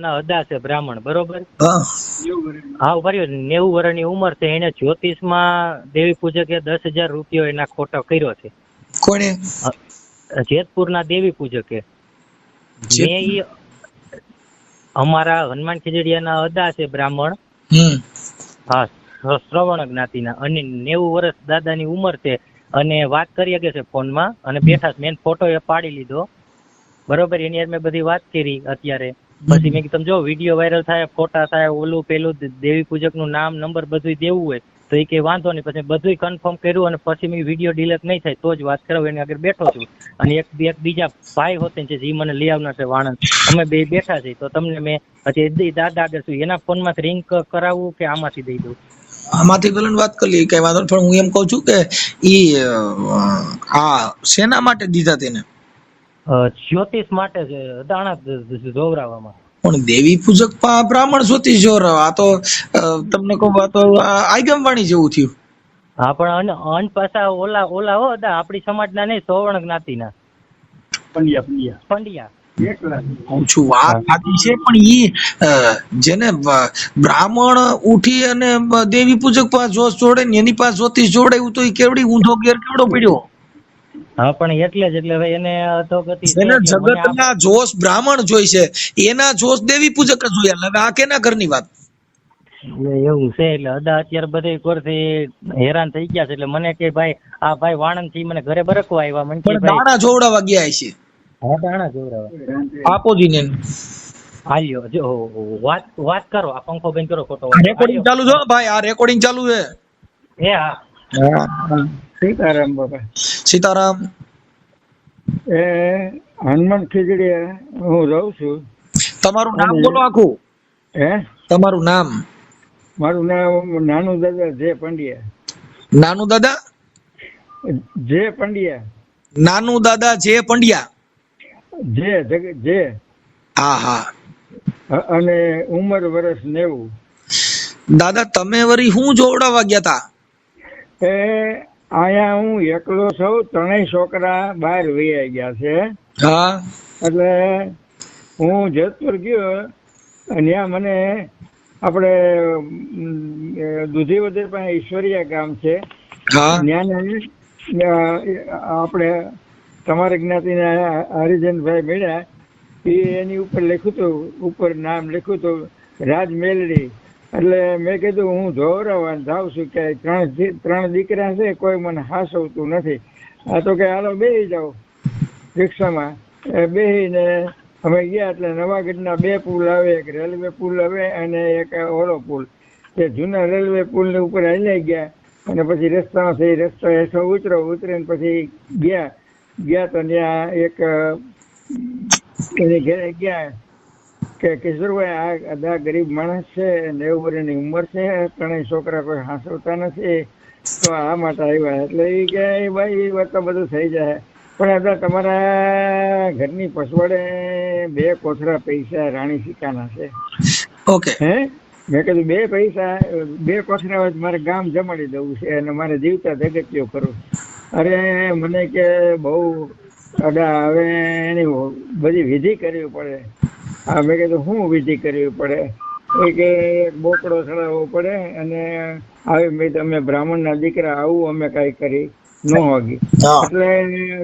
અદા છે બ્રાહ્મણ, બરોબર? હા હા, ઉભા 90 વર્ષની ઉંમર છે. એને જ્યોતિષમાં દેવી પૂજકે 10,000 રૂપિયો એના ખોટો કર્યો છે. કોને? જેતપુરના દેવી પૂજકે. મેં ઈ અમારા હનુમાન ખીજડીયાના અદા છે બ્રાહ્મણ. હા, શ્રવણ જ્ઞાતિના, અને 90 વર્ષ દાદાની ઉંમર છે. અને વાત કરી શકે છે ફોનમાં, અને બેઠા છે. મેં ફોટો એ પાડી લીધો, બરોબર? એની યાર મેં બધી વાત કરી અત્યારે. પછી મેં કીધું જો વિડીયો વાયરલ થાય, ફોટા થાય, ઓલું પેલું દેવી પૂજક નું નામ નંબર બધું દેવું હોય તો એ કઈ વાંધો નહીં. પછી બધું કન્ફર્મ કર્યું, અને પછી મેં વિડીયો ડિલીટ નહીં થાય તો જ વાત કરાવું. એની આગળ બેઠો છું. અને એક બીજા ભાઈ હોતે છે જે મને લઈ આવનાર છે વાણંદ. અમે બે બેઠા છીએ. તો તમને મેં હજી દાદા આગળ છું, એના ફોન માંથી રિંગ કરાવવું કે આમાંથી દઈ દઉં? આમાંથી ભલે વાત કરી લઈએ, કઈ વાંધો નહીં. પણ હું એમ કઉ છું કે ઈ આ શેના માટે દીધા તેને? જ્યોતિષ માટે છે, દાણા જોવરાવામાં. પણ દેવી પૂજક બ્રાહ્મણ જ્યોતિષ જોર, આ તો તમને કહું, આ તો આગમ વાણી જેવું થયું. હા, પણ અન પાછા ઓલા હો દા, આપણી સમાજના નહીં, સોવર્ણ જ્ઞાતિના પંડ્યા. હું છું વાત સાચી છે, પણ ઈ જેને બ્રાહ્મણ ઉઠી અને દેવી પૂજક પાસે જોશ જોડે ને એની પાસે જ્યોતિષ જોડાયું તો એ કેવડી ઊંધો ગેર કેવડો પડ્યો. હા, પણ એટલે જ ભાઈ એને અધોગતિ છે. એને જગતના જોશ બ્રાહ્મણ જોઈ છે, એના જોશ દેવી પૂજક જ જોયા. હવે આ કેના ઘરની વાત? એવું છે. એટલે અદા અત્યારે બધે કોરથી હેરાન થઈ ગયા છે. એટલે મને કે ભાઈ આ ભાઈ વાણંદ થી મને ઘરે બરકવા આવ્યા. મને કે દાણા જોવડાવવા ગયા છે. હા, દાણા જોવડાવવા આપો દીને હાલ્યો. જો વાત કરો, આ પંખો બંધ કરો. ખોટો રેકોર્ડિંગ ચાલુ છે ભાઈ, આ રેકોર્ડિંગ ચાલુ છે. એ હા. સીતારામ બાપા. સીતારામ. એ હનુમાન ખીજડીયા હું રહું છું. તમારું નામ બોલો આખું. હે? તમારું નામ? મારું નામ નાનુ દાદા જે પંડ્યા. નાનુ દાદા જે પંડ્યા. નાનુ દાદા જે પંડ્યા. જે હા હા. અને ઉંમર વર્ષ 90. દાદા તમે વરી શું જોવડાવવા ગયા તા? એ અહીંયા હું એકલો છું, ત્રણેય છોકરા બહાર વૈયા ગયા છે. હા. એટલે હું જેતપુર ગયો, અને ત્યાં મને આપણે દૂધીવદર પાસે ઈશ્વરિયા ગામ છે. હા. આપણે તમારી જ્ઞાતિના હરિજનભાઈ મળ્યા. એની ઉપર લખ્યું હતું, ઉપર નામ લખ્યું હતું રાજ મેલડી. એટલે મેં કીધું હું જોવરાવા જાઉં છું કે ત્રણ દીકરા છે, કોઈ મને હાસવતું નથી. આ તો કે હાલો બેસી જાઓ રિક્ષામાં. બેસીને અમે ગયા. એટલે નવાગઢના 2 પુલ આવે, એક રેલવે પુલ આવે અને એક ઓલો પુલ. તે જૂના રેલવે પુલની ઉપર હાલી ગયા, અને પછી રસ્તામાં રસ્તા હેઠો ઉતરીને પછી ગયા તો ત્યાં એક એની ઘરે ગયા કે કિશોરભાઈ આ ગરીબ માણસ છે, 90 વર્ષની ઉંમર છે, ત્રણેય છોકરા કોઈ હાંસવતા નથી, તો આ માટે આવ્યા. એટલે એ કે ભાઈ એ વાત તો બધું થઈ જાય, પણ અત્યારે તમારા ઘરની પસવાડે 2 કોથળા પૈસા રાણી સિક્કાના છે. ઓકે. હે? મેં કીધું 2 પૈસા 2 કોથળા હોય મારે ગામ જમાડી દેવું છે, અને મારે જીવતા જગત્યો કરું. અરે મને કે બહુ અડા, હવે એની બધી વિધિ કરવી પડે. હા, મેં કીધું શું વિધિ કરવી પડે? એ કે બોકડો ચડાવવો પડે, અને આવી મેં અમે બ્રાહ્મણના દીકરા આવું અમે કાંઈ કરી ન હોગી. એટલે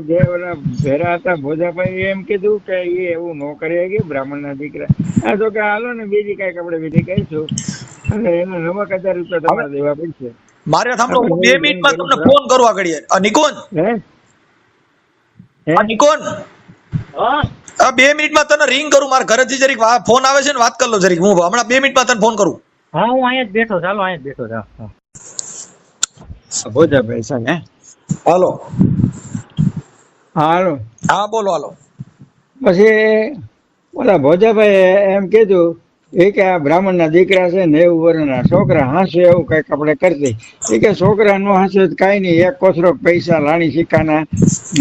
જે ઓલા ભેરા હતા ભોજાભાઈ એમ કીધું કે એ એવું ન કરી કે બ્રાહ્મણના દીકરા. આ તો કે હાલો ને બીજી કાંઈક આપણે વિધિ કરીશું, અને એના 90,000 રૂપિયા તમારે દેવા પડશે. મારે સાંભળો, 2 મિનિટમાં તમને ફોન કરવા ઘડીએ. નિકોન, નિકોન, હા, 2 મિનિટમાં તને રિંગ કરું. મારા ઘરેથી જરીક ફોન આવે છે ને, વાત કરી લો જરીક. હું હમણાં 2 મિનિટમાં તને ફોન કરું. હા, હું અહીંયા જ બેઠો. ચાલો, અહીંયા જ બેઠો. ભોજાભાઈ છે ને? હાલો. હાલો. હા બોલો. હાલો. પછી ઓલા ભોજાભાઈ એમ કીધું એ કે આ બ્રાહ્મણના દીકરા છે, 90 વર્ષના છોકરા હાંસે એવું કઈક આપણે કરતી. એ કે છોકરા નો હાંસે કાંઈ નહીં, 1 કોથળો પૈસા રાણી સિક્કાના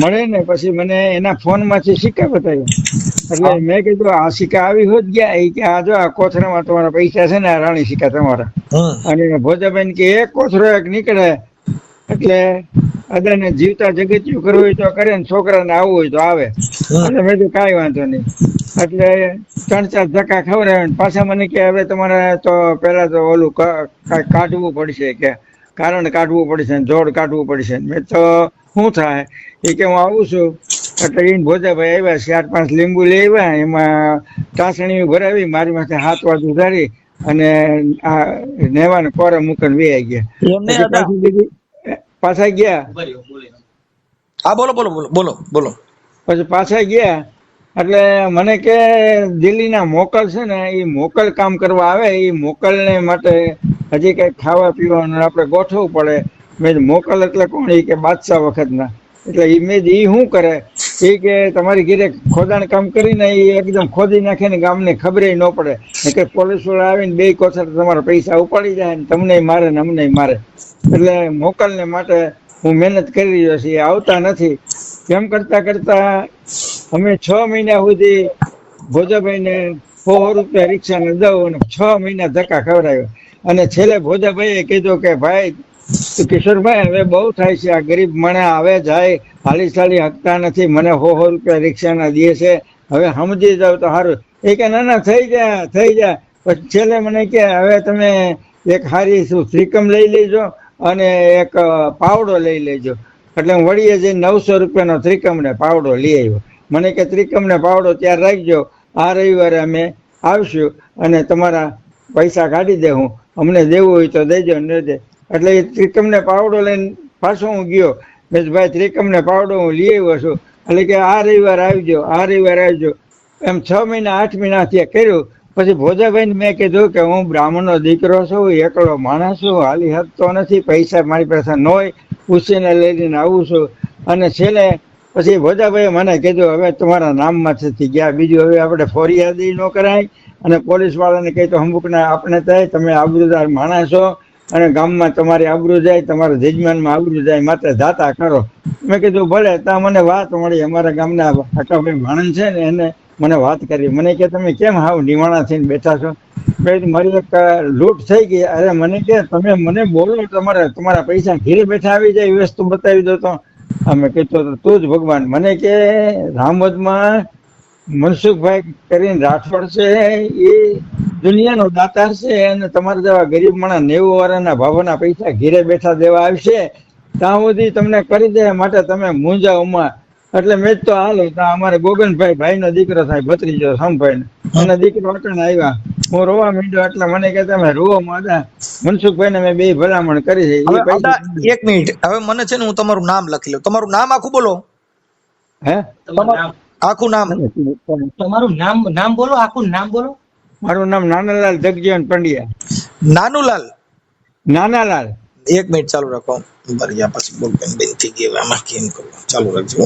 મળે ને. પછી મને એના ફોન માંથી સિક્કા બતાવ્યા. એટલે મેં કીધું આ સિક્કા આવી હોત ગયા. એ કે આ જો આ કોથળામાં તમારા પૈસા છે ને, આ રાણી સિક્કા તમારા. અને ભોજાભાઈ કે 1 કોથળો એક નીકળે એટલે અદાને જીવતા જગત્યું કરવું હોય તો કરે ને છોકરાને આવવું હોય તો આવે. એટલે મેં કીધું કાંઈ વાંધો નહીં. એટલે 3-4 ધક્કા ખવડાવ્યા ને પાછા મને કે હવે તમારે તો પેલા તો ઓલું કાંઈ કાઢવું પડશે, કે કારણ કાઢવું પડશે ને જોડ કાઢવું પડશે. મેં તો શું થાય એ કે હું આવું છું. એટલે એને ભોજાભાઈ આવ્યા, 4-5 લીંબુ લઈ આવ્યા, એમાં ચાસણી ભરાવી, મારી માથે હાથ વાજુ ધારી અને આ નેવાને કોરે મૂકીને વહી ગયા. પાછા ગયા. હા બોલો બોલો બોલો બોલો બોલો. પછી પાછા ગયા એટલે મને કે દિલ્હીના મોકલ છે ને એ મોકલ કામ કરવા આવે, એ મોકલને માટે હજી કઈ ખાવા પીવાનું આપણે ગોઠવવું પડે. મેં મોકલ એટલે કોણ? એ કે બાદશાહ વખતના. એટલે એ મેં એ શું કરે એ કે તમારી ઘરે ખોદાણ કામ કરીને એ એકદમ ખોદી નાખે ને ગામને ખબર ન પડે કે પોલીસ વાળા આવીને 2 કોથળ તમારા પૈસા ઉપાડી જાય ને તમને મારે ને અમને મારે. એટલે મોકલને માટે હું મહેનત કરી રહ્યો છું, એ આવતા નથી. કેમ કરતા કરતા અમે 6 મહિના સુધી ભોજાભાઈને 100 રૂપિયા રિક્ષાને દઉં અને 6 મહિના ધક્કા ખવડાવ્યો. અને છેલ્લે ભોજાભાઈએ કીધું કે ભાઈ કિશોરભાઈ હવે બહુ થાય છે, આ ગરીબ માણસ આવે જાય હાલી ચાલી હકતા નથી, મને 100 રૂપિયા રિક્ષાના દે છે, હવે સમજી જાવ તો સારું. એ કે ના થઈ જાય થઈ જાય. પછી છેલ્લે મને કે હવે તમે એક હારી શ્રીકમ લઈ લેજો અને એક પાવડો લઈ લેજો. એટલે હું વળીએ જઈને 900 રૂપિયાનો ત્રિકમ ને પાવડો લઈ આવ્યો. મને કે ત્રિકમ ને પાવડો ત્યાં રાખજો, આ રવિવારે અમે આવશું અને તમારા પૈસા કાઢી દેવું, અમને દેવું હોય તો દેજો ન દે. એટલે એ ત્રિકમ ને પાવડો લઈને પાછો હું ગયો. મેં ભાઈ ત્રિકમ ને પાવડો હું લઈ આવ્યો છું, એટલે કે આ રવિવારે આવજો, આ રવિવારે આવજો. એમ 6 મહિના 8 મહિના ત્યાં કર્યું. પછી ભોજાભાઈને મેં કીધું કે હું બ્રાહ્મણનો દીકરો છું, એકલો માણસ છું, હાલી શકતો નથી, પૈસા મારી પાસે ન હોય, પૂછીને લઈને આવું છું. અને છેલ્લે પછી ભોજાભાઈએ મને કીધું હવે તમારા નામમાંથી ગયા, બીજું હવે આપણે ફરિયાદી ન કરાય અને પોલીસ વાળાને કહી તો અમુકને આપણે થાય, તમે આબરૂદાર માણસ છો અને ગામમાં તમારી આબરૂ જાય, તમારા જજમાનમાં આબરૂ જાય, માત્ર જાતા કરો. મેં કીધું ભલે. ત્યાં મને વાત મળી, અમારા ગામના હકાભાઈ માણસ છે ને એને મને વાત કરી. મને કે તમે કેમ હાવ નિવાણા થઈને બેઠા છો? મારી એક લૂંટ થઈ ગઈ. અરે મને કે તમે મને બોલો, તમારા પૈસા ઘેરે બેઠા આવી જાય એ વસ્તુ બતાવી દો તો. અમે કીધું તું જ ભગવાન. મને કે રામવદમાં મનસુખભાઈ કરીને રાઠોડ છે, એ દુનિયાનો દાતાર છે અને તમારા જેવા ગરીબ માણસ 90 વર્ષના ભાવોના પૈસા ઘેરે બેઠા દેવા આવશે, ત્યાં સુધી તમને કરી દે, માટે તમે મૂંઝાઓમાં. એટલે મેં તો હાલો ત્યાં અમારે ગોગનભાઈ ભાઈનો દીકરો થાય, ભત્રીજો સમભાઈ એના દીકરો અટણ આવ્યા. હું રોવા માંડ્યો. એટલે મને કે તમે રોવો માદા, મનસુખભાઈને મેં 2 ભલામણ કરી છે. એક મિનિટ, હવે મને છે ને હું તમારું નામ લખી લઉં. તમારું નામ આખું બોલો. હે આખું નામ? તમારું નામ બોલો, આખું નામ બોલો. મારું નામ નાનાલાલ જગજીવન પંડ્યા. નાનુલાલ? નાનાલાલ. એક મિનિટ ચાલુ રાખો. ભર્યા પછી બોલપેન બંધ થઈ ગઈ, આમાં કેમ કરવું? ચાલુ રાખજો.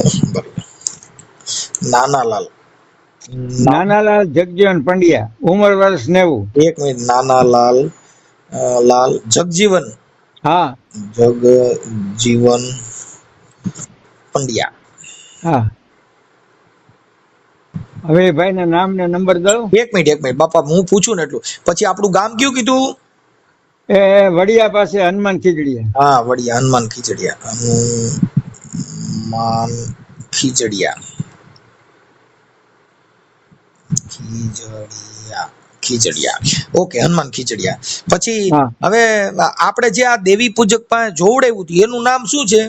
નાનાલાલ. નાનાલાલ જગજીવન પંડ્યા, ઉંમર વર્ષ 90. એક મિનિટ. નાનાલાલ લાલ જગજીવન? હા, જગજીવન પંડ્યા. હા. હવે ભાઈ ના નામ ને નંબર દઉં? એક મિનિટ બાપા, હું પૂછું ને એટલું. પછી આપણું ગામ કયું કીધું? એ વડિયા પાસે હનુમાન ખીજડીયા. હા, વડિયા, હનુમાન ખીજડીયા. હનુમાન ખીજડીયા. ખીજડીયા. ઓકે, હનુમાન ખીજડીયા. પછી હવે આપણે જે આ દેવી પૂજક પાસે જોવડાવ્યું હતું એનું નામ શું છે?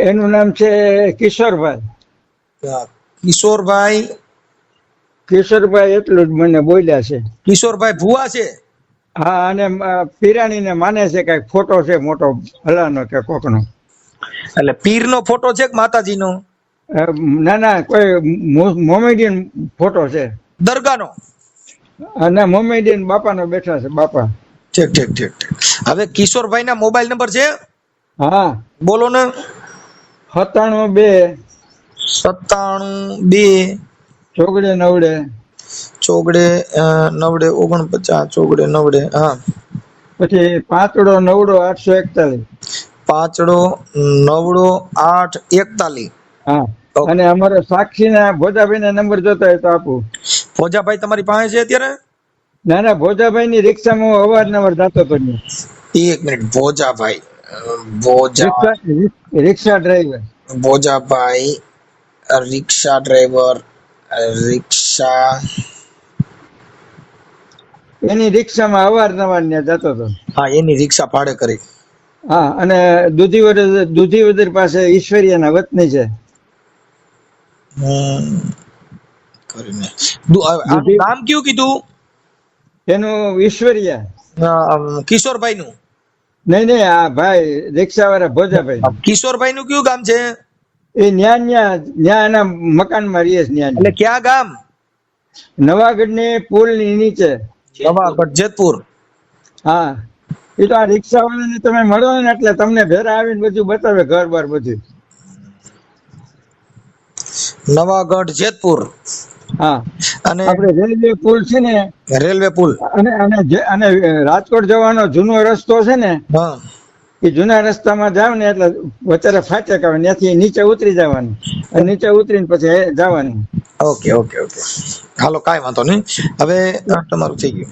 એનું નામ છે કિશોરભાઈ. કિશોરભાઈ? કિશોરભાઈ એટલું જ મને બોલ્યા છે. કિશોરભાઈ ભુવા છે? હા, અને પીરાણી ને માને છે, કઈક ફોટો છે મોટો હલાનો કે કોકનો. એટલે પીર નો ફોટો છે કે માતાજી નો? ના ના, કોઈ મોમેડિયન ફોટો છે. દરગાહનો? અને મોમેડિયન બાપાનો બેઠા છે, બાપા. ઠીક. હવે કિશોરભાઈ ના મોબાઈલ નંબર છે? હા, બોલો ને. 97 2 ચોગડે 9 ચોગડે 9. હા. પછી 5-9-841. 5-9-841. હા. અને અમારે સાક્ષી ના ભોજાભાઈ ના નંબર જોતા હોય તો આપું. ભોજાભાઈ તમારી પાસે છે અત્યારે? ના ના, ભોજાભાઈ ની રિક્ષામાં હું અવારનવાર જતો હતો. એક મિનિટ. ભોજાભાઈ બોજા રિક્ષા ડ્રાઈવર. બોજાભાઈ રિક્ષા ડ્રાઈવર, રિક્ષા એની રિક્ષામાં અવારનવાર ત્યાં જતો હતો. હા એની રિક્ષા ભાડે કરી. હા, અને દૂધીવદર પાસે ઈશ્વરિયાના વતની છે. કરીને આનું નામ કયું કીધું? એનું ઈશ્વરિયા. કિશોરભાઈ નું? નહીં, આ ભાઈ રિક્ષા વાળા ભોજાભાઈ. કિશોરભાઈ નું કયું ગામ છે? એ ન્યા એના મકાનમાં રહીએ છે. એટલે ક્યાં ગામ? નવાગઢ ની પુલ ની નીચે. નવાગઢ જેતપુર. હા, એ તો આ રિક્ષા વાળાને તમે મળો ને એટલે તમને ભેરા આવીને બધું બતાવે, ઘર બાર બધું. નવાગઢ જેતપુર. હા, અને આપણે રેલવે પુલ છે ને, રેલવે પુલ અને રાજકોટ જવાનો જૂનો રસ્તો છે ને, હા, એ જૂના રસ્તામાં જાવ ને એટલે વચ્ચે ફાટક આવે, ત્યાંથી નીચે ઉતરી જવાનું, અને નીચે ઉતરીને પછી જવાનું. ઓકે ઓકે ઓકે, હાલો કાંઈ વાંધો નહીં. હવે તમારું થઈ ગયું.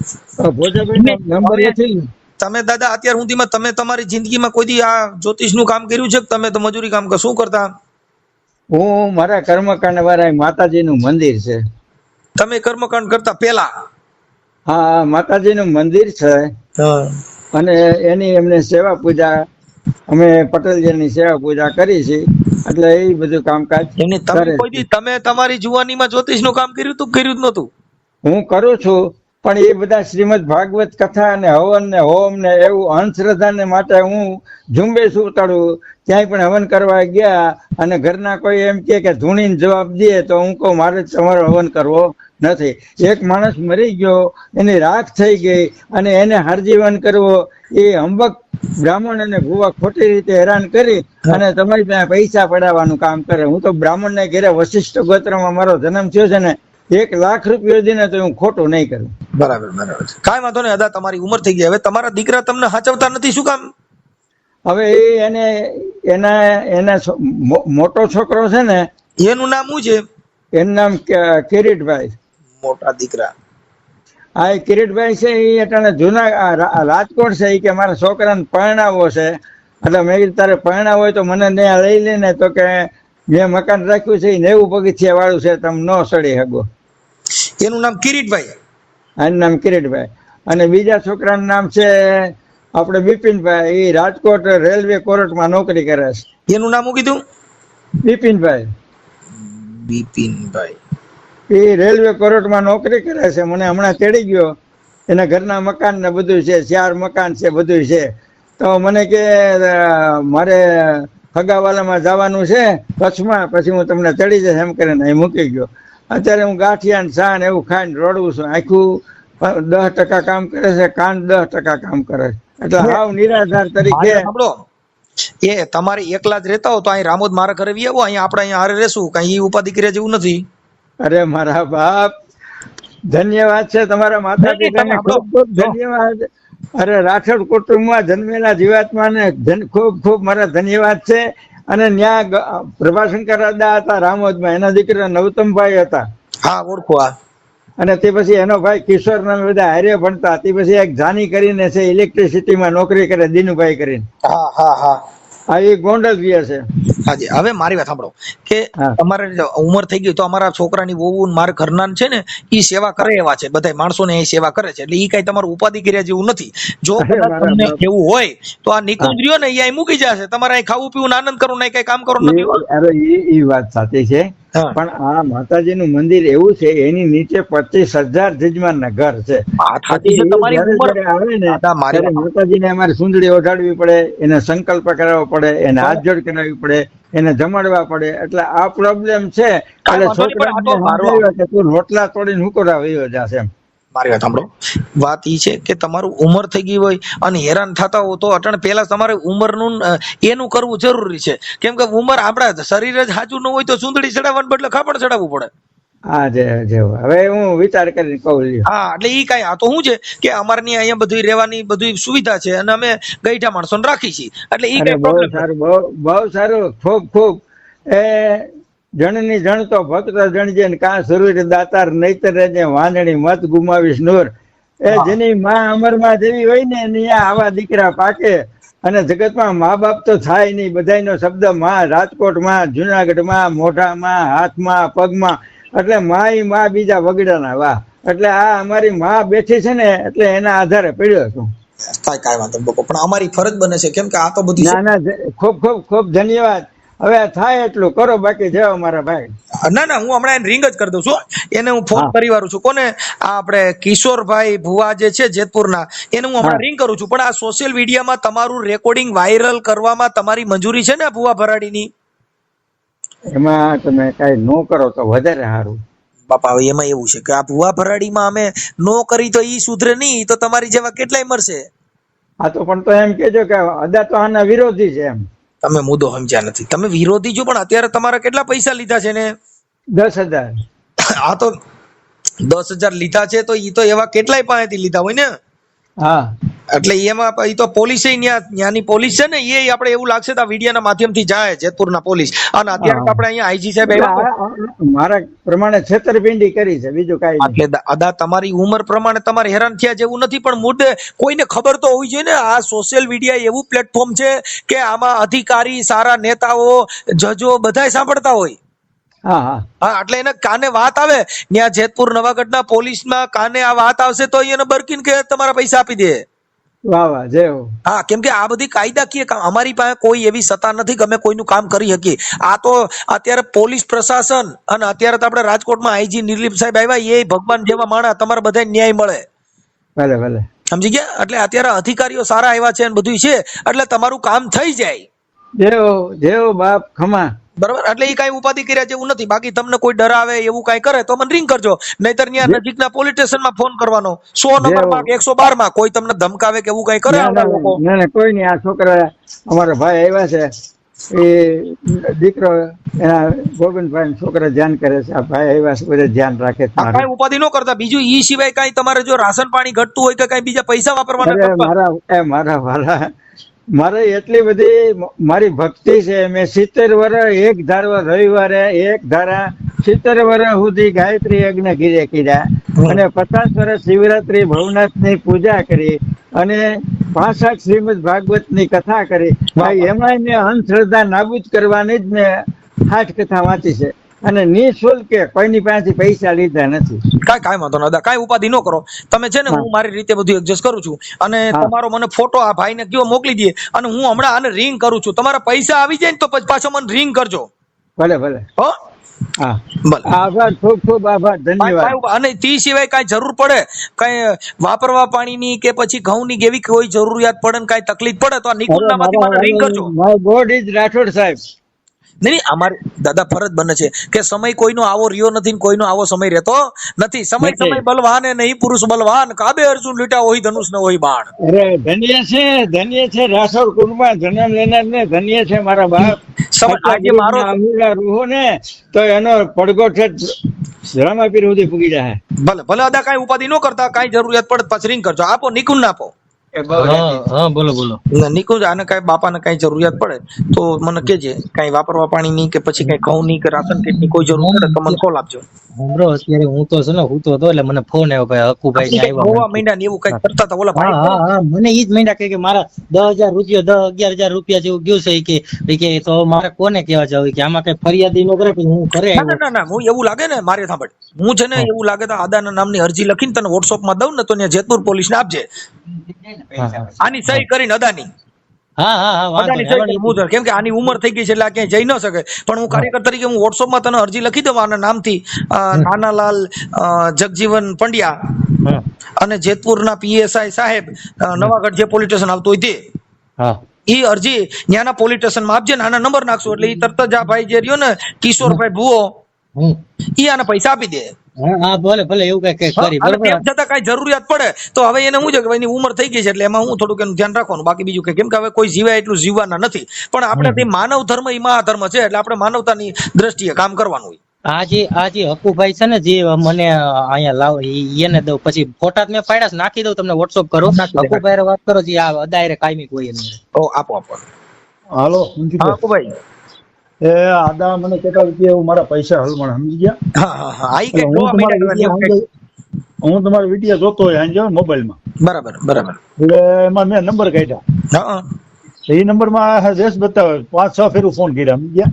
ભોજાભાઈ નંબર નથી. તમે દાદા અત્યાર સુધીમાં તમે તમારી જિંદગીમાં કોઈ દી આ જ્યોતિષ નું કામ કર્યું છે? તમે તો મજૂરી કામ શું કરતા? હું મારા કર્મકાંડ વાળા માતાજી નું મંદિર છે. તમે કર્મકાંડ કરતા પેલા? હા, માતાજી નું મંદિર છે, અને એની એમને સેવા પૂજા, અમે પટેલજીની સેવા પૂજા કરી છે, એટલે એ બધું કામકાજ તમે તમારી જુવાનીમાં જ્યોતિષ નું કામ કર્યું તું? કર્યું જ નતું? હું કરું છું, પણ એ બધા શ્રીમદ ભાગવત કથા અને હવન ને હોમ ને એવું અંધશ્રદ્ધા ને માટે હું ઝુંબેશ ઉતાડું. ક્યાંય પણ હવન કરવા ગયા અને ઘરના કોઈ એમ કે ધૂણીને જવાબ દે તો હું કહું મારે તમારો હવન કરવો નથી. એક માણસ મરી ગયો, એની રાખ થઈ ગઈ, અને એને હરજીવન કરવો એ હંબક બ્રાહ્મણ અને ભુવા ખોટી રીતે હેરાન કરી અને તમારી પાસે પૈસા પડાવવાનું કામ કરે. હું તો બ્રાહ્મણ ને ઘેરે વશિષ્ઠ ગોત્રમાં મારો જન્મ થયો છે ને, 1 લાખ રૂપિયા દીને તો હું ખોટું નહીં કરું. બરાબર બરાબર, કાંઈ વાંધો નહીં. અદા તમારી ઉંમર થઈ ગઈ, હવે તમારા દીકરા તમને હાચવતા નથી, શું કામ? હવે એના મોટો છોકરો છે ને, એનું નામ શું છે? એનું નામ કિરીટભાઈ. મોટા દીકરા? હા, એ કિરીટભાઈ છે, એ અટાણે જૂના રાજકોટ છે. એ કે મારા છોકરાને પરણાવો છે, એટલે મેં કીધું તારે પરણાવો હોય તો મને ત્યાં લઈ લે ને. તો કે મેં મકાન રાખ્યું છે 90 પગથિયા વાળું છે, તમે ન સડી શકો. એનું નામ કિરીટભાઈ? આનું નામ કિરીટભાઈ. અને બીજા છોકરાનું નામ છે આપણે બિપિનભાઈ. એ રાજકોટ રેલવે કોર્ટમાં નોકરી કરે છે. એનું નામ શું કીધું? બિપિનભાઈ. બિપિનભાઈ એ રેલવે કોર્ટમાં નોકરી કરે છે. મને હમણાં તેડી ગયો, એના ઘરના મકાન ને બધું છે, 4 મકાન છે, બધું છે. તો મને કે મારે ફગાવાલામાં જવાનું છે કચ્છમાં, પછી હું તમને ચડી જઈશ એમ કરીને અહીં મૂકી ગયો. અત્યારે હું ગાંઠિયા ને ચા ને એવું ખાઈને રોડવું છું. આખું 10% કામ કરે છે, કાન 10% કામ કરે છે, એટલે હાવ નિરાધાર તરીકે. એ તમારે એકલા જ રહેતા હો તો અહીં રામોદ મારા ઘરે વી આવો, અહીંયા આપણે અહીંયા હારે રહેશું, કઈ ઉપાધિ કર્યા જેવું નથી. અરે મારા બાપ, ધન્યવાદ છે તમારા માતા પિતાને, ખૂબ ખૂબ ધન્યવાદ. અરે રાઠોડ કુટુંબમાં જન્મેલા જીવાત્મા ને ખૂબ ખૂબ મારા ધન્યવાદ છે. અને ત્યાં પ્રભાશંકર દાદા હતા રામોદમાં, એના દીકરા નવતમભાઈ હતા. હા, ઓળખો. અને તે પછી એનો ભાઈ કિશોર ને બધા હારે ભણતા. તે પછી એક જાની કરીને છે, ઇલેક્ટ્રિસિટીમાં નોકરી કરે, દિનુભાઈ કરીને. હા હા હા, એ ગોંડલ રહ્યા છે. હાજી. હવે મારી વાત સાંભળો કે તમારે ઉંમર થઈ ગઈ તો અમારા છોકરાની વહુ મારા ઘરના છે ને, ઈ સેવા કરે એવા છે, બધા માણસોને એ સેવા કરે છે, એટલે ઈ કઈ તમારું ઉપાધિ કર્યા જેવું નથી. જો તમને એવું હોય તો આ નિકુંજ રહ્યો ને, એ મૂકી જશે. તમારે અહીં ખાવું પીવું આનંદ કરવું, નહીં કઈ કામ કરવું નથી. અરે એ વાત સાચી છે, પણ આ માતાજીનું મંદિર એવું છે, એની નીચે 25,000 જજમાનના ઘર છે. માતાજીને અમારે સુંદડી ઓઢાડવી પડે, એને સંકલ્પ કરાવવો પડે, એને હાથ જોડ કરાવવી પડે, એને જમાડવા પડે. એટલે આ પ્રોબ્લેમ છે. એટલે છોકરા તું રોટલા તોડીને હુકોરા વયો જશે એમ. મારી વાત સાંભળો, વાત ઈ છે કે તમારું ઉંમર થઈ ગઈ હોય અને હેરાન થતા હો તો અટણ પેલા તમારે ઉંમરનું એનું કરવું જરૂરી છે. કેમ કે ઉંમર આપણા શરીર જ સાચું ન હોય તો સુંદડી ચડાવવાનું બદલે ખાપણ ચડાવવું પડે. હા, હવે હું વિચાર કરીને કહું. હા, એટલે ઈ કઈ આ તો શું છે કે અમારે અહીંયા બધી રહેવાની બધી સુવિધા છે અને અમે ગઈઠા માણસોને રાખી છીએ, એટલે ઈ કઈ પ્રોબ્લેમ. બહુ સારું, ખૂબ ખૂબ. એ જણની જણ તો ભક્ત જણજે ને કાં જરૂર દાતાર નહીતર રહેજે વાંદણી મત ગુમાવીશ નૂર. એ જેની માં અમરમાં જેવી હોય ને ત્યાં આવા દીકરા પાકે. અને જગતમાં મા બાપ તો થાય નહીં, બધાયનો શબ્દ માં, રાજકોટમાં, જુનાગઢમાં, મોઢામાં, હાથમાં, પગમાં, એટલે માં બીજા વગડાના વાહ. એટલે આ અમારી માં બેઠી છે ને એટલે એના આધારે પડ્યો છું. કાંઈ વાંધો બાપા, પણ અમારી ફરજ બને છે, કેમ કે આ તો બધી ના ખૂબ ખૂબ ખૂબ ધન્યવાદ. હવે થાય એટલું કરો, બાકી જાઓ મારા ભાઈ. ના હું હમણાં રિંગ જ કરી દઉં છું, એને હું ફોન કરી વાળું છું. કોને? આ આપણે કિશોરભાઈ ભુવા જે છે જેતપુરના, એને હું હમણાં રિંગ કરું છું. પણ આ સોશિયલ મીડિયામાં તમારું રેકોર્ડિંગ વાયરલ કરવામાં તમારી મંજૂરી છે ને ભુવા ભરાડીની? એમાં તમે કઈ નો કરો તો વધારે સારું બાપા. હવે એમાં એવું છે કે આ ભુવા ભરાડીમાં અમે નો કરી તો ઈ સુધરે નહીં, તો તમારી જેવા કેટલાય મરશે. આ તો પણ તો એમ કેજો કે અદા તો આના વિરોધી છે એમ. તમે મુદ્દો સમજ્યા નથી. તમે વિરોધી છો, પણ અત્યારે તમારા કેટલા પૈસા લીધા છે ને? 10,000. આ તો 10,000 લીધા છે, તો ઈ તો એવા કેટલાય પાસેથી લીધા હોય ને. હા, એટલે એમાં ઈ તો પોલીસ ત્યાંની પોલીસ છે ને, એ આપણે એવું લાગશે તો આ વિડીયોના માધ્યમથી જાય જેતપુરના પોલીસ. અને અત્યારે આપણે અહીંયા આઈજી સાહેબ મારા પ્રમાણે છેતરપિંડી કરી છે, બીજું કઈ નહીં. એટલે અદા તમારી ઉંમર પ્રમાણે તમારે હેરાન થયા જેવું નથી, પણ મુદ્દે કોઈને ખબર તો હોવી જોઈએ ને. આ સોશિયલ મીડિયા એવું પ્લેટફોર્મ છે કે આમાં અધિકારી, સારા નેતાઓ, જજો બધાય સાંભળતા હોય. હા, એટલે એને કાને વાત આવે, ત્યાં જેતપુર નવાગઢના પોલીસમાં કાને આ વાત આવશે તો એને બરકીને કે તમારા પૈસા આપી દે. વાહ વાહ, જય હો. હા, કેમ કે આ બધી કાયદાકીય કામ, અમારી પાસે કોઈ એવી સત્તા નથી કે અમે કોઈનું કામ કરી શકીએ. આ તો અત્યારે પોલીસ પ્રશાસન, અને અત્યારે તો આપણે રાજકોટમાં આઈજી નિર્લિપ સાહેબ આવ્યા, એ ભગવાન જેવા માણસ, તમારે બધા ન્યાય મળે. ભલે ભલે, સમજી ગયા? એટલે અત્યારે અધિકારીઓ સારા આવ્યા છે અને બધું છે, એટલે તમારું કામ થઈ જાય. જય હો બાપ ખમા. બરાબર, એટલે એ કઈ ઉપાધિ કર્યા જેવું નથી. બાકી તમને કોઈ ડરાવે એવું કઈ કરે તો મને રિંગ કરજો, નહીતર ત્યાં નજીકના પોલીસ સ્ટેશનમાં ફોન કરવાનો, 100 નંબરમાં 112 માં. કોઈ તમને ધમકાવે કે એવું કઈ કરે કોઈ નહીં. આ છોકરા અમારા ભાઈ આવ્યા છે, એ દીકરો એના ગોવિંદભાઈ છોકરા ધ્યાન કરે છે. આ ભાઈ આવ્યા છે, બધા ધ્યાન રાખે. કઈ ઉપાધિ ન કરતા. બીજું ઈ સિવાય કઈ તમારે જો રાશન પાણી ઘટતું હોય કે કઈ બીજા પૈસા વાપરવાના, મારા વાલા, મારે એટલી બધી મારી ભક્તિ છે. મેં 70 વર્ષ એક ધારવા રવિવારે એક ધારા 70 વર્ષ સુધી ગાયત્રી યજ્ઞ ઘીરે કર્યા, અને 50 વર્ષ શિવરાત્રી ભવનાથની પૂજા કરી, અને 65 શ્રીમદ ભાગવત ની કથા કરી. એમાં મેં અંધશ્રદ્ધા નાબૂદ કરવાની જ મેં 8 કથા વાંચી છે, અને નિઃશુલ્કે કોઈની પાસેથી પૈસા લીધા નથી. કાંઈ વાંધો ન, કાંઈ ઉપાધિ ન કરો તમે. છે ને, હું મારી રીતે બધું એડજસ્ટ કરું છું, અને તમારો મને ફોટો આ ભાઈને કયો મોકલી દે, અને હું હમણાં આને રિંગ કરું છું. તમારા પૈસા આવી જાય ને તો પછી પાછો મને રિંગ કરજો. ભલે ભલે. હો, હા, આભાર, ખૂબ ખૂબ આભાર, ધન્યવાદ. અને તે સિવાય કઈ જરૂર પડે, કઈ વાપરવા પાણીની કે પછી ઘઉંની એવી કોઈ જરૂરિયાત પડે ને કઈ તકલીફ પડે તો આ નિકુંજના માંથી મને રિંગ કરજો. માય ગોડ ઇઝ રાઠોડ સાહેબ. નહીં, અમારી દાદા ફરજ બને છે કે સમય કોઈનો આવો રહ્યો નથી ને કોઈનો આવો સમય રહેતો નથી. સમય બલવાન એ નહીં પુરુષ બલવાન, કાબે અર્જુન લીટા હોય ધનુષ ને હોય બાણ. અરે ધન્ય છે રાઠોડ કુટુંબમાં જન્મ લેનાર ને, ધન્ય છે મારા બાપ. આજે મારો રૂહો ને તો એનો પડઘો છે રામાપીર સુધી પૂગી જાય. ભલે ભલે અદા, કઈ ઉપાધિ ન કરતા. કઈ જરૂરિયાત પડે પછી રિંગ કરજો. આપો નિકુંજ ના આપો. બોલો બોલો. નિકુંજ, આને કઈ બાપાને કઈ જરૂરિયાત પડે તો મને કેજે. કઈ વાપરવા પાણી ની કે પછી કઈ ઘઉં ની કે રાશન કીટ ની કોઈ જરૂર પડે તો મને કોલ આપજો. અત્યારે હું તો છે ને હુતો હતો, એટલે મને ફોન આવ્યો ભાઈ હકુભાઈ ને આવ્યા. ગોવા મહિના ને એવું કઈ કરતા હતા ઓલા ભાઈ. મને ઈ જ મહિના કે મારા 10,000 રૂપિયા 11,000 રૂપિયા જેવું ગયું છે કે તો મારે કોને કેવા જાવ કે આમાં કઈ ફરિયાદી ન કરે. હું કરે ના હું એવું લાગે ને, મારે સાંભળ, હું છે ને એવું લાગે તો આદાના નામની અરજી લખીને તને વોટ્સઅપ માં દઉં ને, તો ત્યાં જેતપુર પોલીસ ને આપજે આની સહી કરીને અદાની. કેમ કે આની ઉંમર થઈ ગઈ છે એટલે આ ક્યાંય જઈ ન શકે. પણ હું કાર્યકર તરીકે હું વોટ્સઅપ માં તને અરજી લખી દઉં આના નામથી, નાનાલાલ જગજીવન પંડ્યા, અને જેતપુરના PSI સાહેબ, નવાગઢ જે પોલીસ સ્ટેશન આવતું હોય તે, એ અરજી ત્યાંના પોલીસ સ્ટેશન માં આપજે ને આના નંબર નાખશું એટલે એ તરત જ આ ભાઈ જે રહ્યો ને કિશોરભાઈ ભુવો, ઈ આને પૈસા આપી દે. ભલે ભલે એવું કઈ કરી. તેમ છતાં કઈ જરૂરિયાત પડે તો હવે એને શું છે કે એની ઉંમર થઈ ગઈ છે એટલે એમાં હું થોડુંક એનું ધ્યાન રાખવાનું. બાકી બીજું કે કેમ કે હવે કોઈ જીવાય એટલું જીવવાના નથી, પણ આપણે તે માનવ ધર્મ એ મહાધર્મ છે, એટલે આપણે માનવતાની દ્રષ્ટિએ કામ કરવાનું હોય. આજે હકુભાઈ છે ને, જે મને અહીંયા લાવ એને દઉં, પછી ફોટા મેં પાડ્યા નાખી દઉં, તમને વોટ્સઅપ કરો. હકુભાઈ વાત કરો, જે આ અદાયરે કાયમી કોઈ આપો. હાલો હકુભાઈ, એ આદા મને કેટલા રૂપિયા મારા પૈસા હલમણ સમજી ગયા. હું તમારો વિડીયો જોતો હોય મોબાઈલ માં. બરાબર. એટલે એમાં મેં નંબર કાઢ્યા. એ નંબર માં રેસ બતાવે 5-6 ફેરું ફોન કર્યા સમજી ગયા.